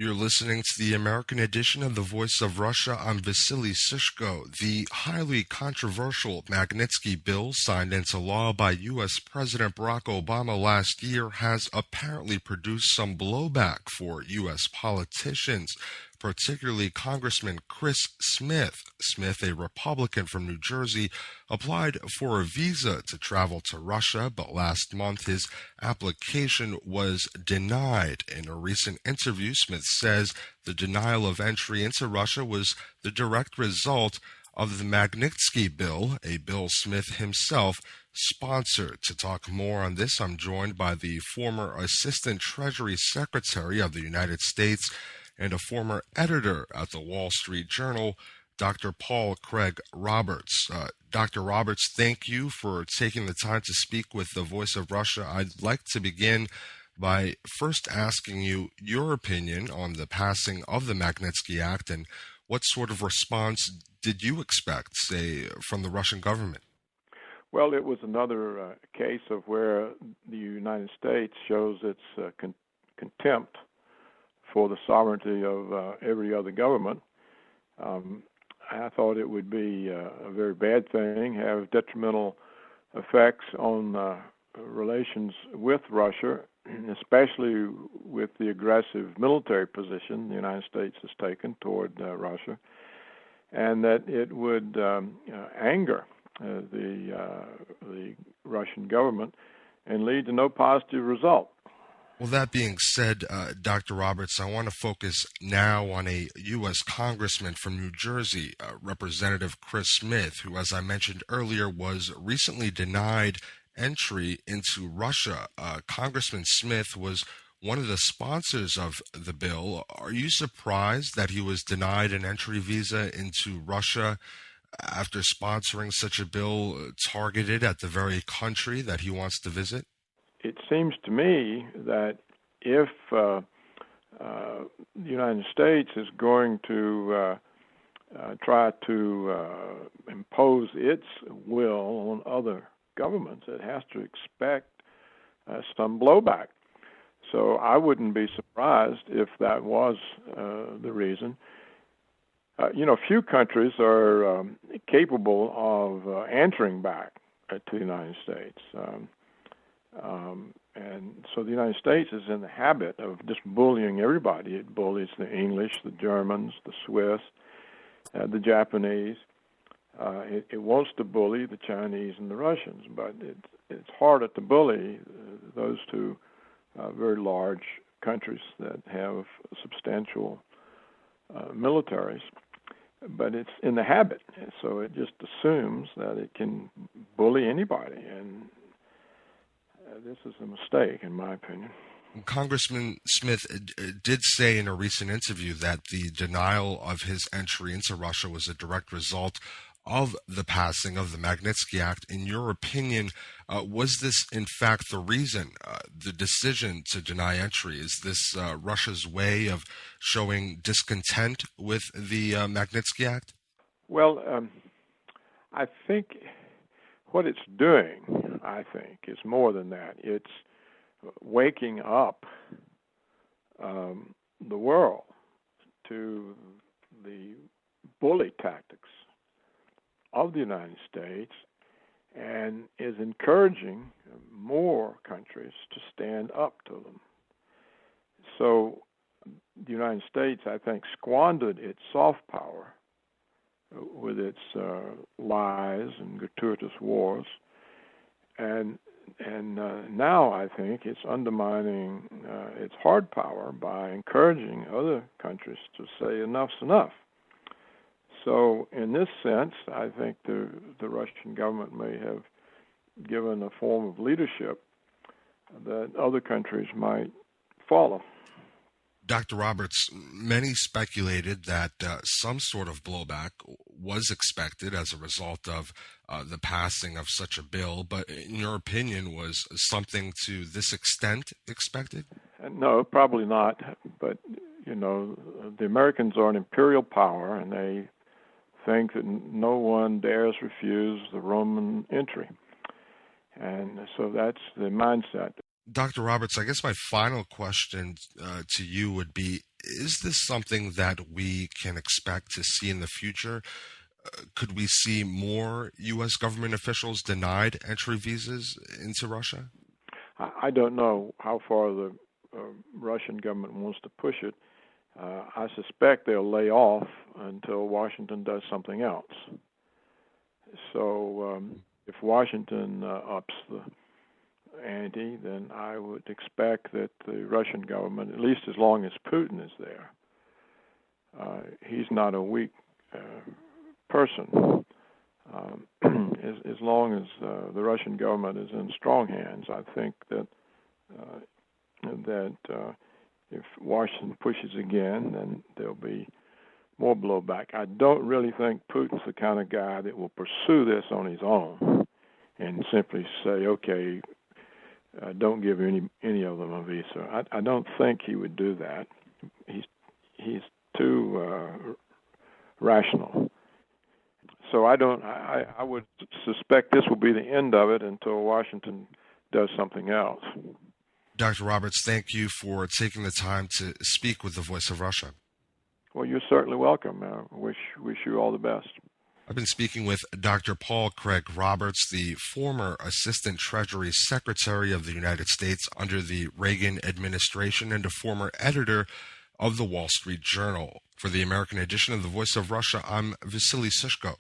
You're listening to the American edition of The Voice of Russia. I'm Vasili Sushko. The highly controversial Magnitsky Bill signed into law by U.S. President Barack Obama last year has apparently produced some blowback for U.S. politicians, particularly Congressman Chris Smith. Smith, a Republican from New Jersey, applied for a visa to travel to Russia, but last month his application was denied. In a recent interview, Smith says the denial of entry into Russia was the direct result of the Magnitsky Bill, a bill Smith himself sponsored. To talk more on this, I'm joined by the former Assistant Treasury Secretary of the United States and a former editor at the Wall Street Journal, Dr. Paul Craig Roberts. Dr. Roberts, thank you for taking the time to speak with the Voice of Russia. I'd like to begin by first asking you your opinion on the passing of the Magnitsky Act and what sort of response did you expect, say, from the Russian government? Well, it was another case of where the United States shows its contempt for the sovereignty of every other government. I thought it would be a very bad thing, have detrimental effects on relations with Russia, especially with the aggressive military position the United States has taken toward Russia, and that it would anger the Russian government and lead to no positive result. Well, that being said, Dr. Roberts, I want to focus now on a U.S. congressman from New Jersey, Representative Chris Smith, who, as I mentioned earlier, was recently denied entry into Russia. Congressman Smith was one of the sponsors of the bill. Are you surprised that he was denied an entry visa into Russia after sponsoring such a bill targeted at the very country that he wants to visit? It seems to me that if the United States is going to try to impose its will on other governments, it has to expect some blowback. So I wouldn't be surprised if that was the reason. Few countries are capable of answering back to the United States. And so the United States is in the habit of just bullying everybody. It bullies the English, the Germans, the Swiss, the Japanese. It wants to bully the Chinese and the Russians, but it's harder to bully those two very large countries that have substantial militaries. But it's in the habit, so it just assumes that it can bully anybody, and this is a mistake, in my opinion. Congressman Smith did say in a recent interview that the denial of his entry into Russia was a direct result of the passing of the Magnitsky Act. In your opinion, was this in fact the reason, the decision to deny entry? Is this Russia's way of showing discontent with the Magnitsky Act? Well, I think what it's doing, is more than that. It's waking up the world to the bully tactics of the United States and is encouraging more countries to stand up to them. So the United States, I think, squandered its soft power with its lies and gratuitous wars, and now I think it's undermining its hard power by encouraging other countries to say enough's enough. So in this sense, I think the Russian government may have given a form of leadership that other countries might follow. Dr. Roberts, many speculated that some sort of blowback was expected as a result of the passing of such a bill, but in your opinion, was something to this extent expected? No, probably not. But, the Americans are an imperial power, and they think that no one dares refuse the Roman entry. And so that's the mindset. Dr. Roberts, I guess my final question to you would be, Is this something that we can expect to see in the future? Could we see more U.S. government officials denied entry visas into Russia? I don't know how far the Russian government wants to push it. I suspect they'll lay off until Washington does something else. So if Washington ups the ante, then I would expect that the Russian government, at least as long as Putin is there, he's not a weak person. As long as the Russian government is in strong hands, I think that if Washington pushes again, then there'll be more blowback. I don't really think Putin's the kind of guy that will pursue this on his own and simply say, okay, don't give any of them a visa. I don't think he would do that. He's too rational. So I would suspect this will be the end of it until Washington does something else. Dr. Roberts, thank you for taking the time to speak with the Voice of Russia. Well, you're certainly welcome. Wish you all the best. I've been speaking with Dr. Paul Craig Roberts, the former Assistant Treasury Secretary of the United States under the Reagan administration and a former editor of the Wall Street Journal. For the American edition of the Voice of Russia, I'm Vasili Sushko.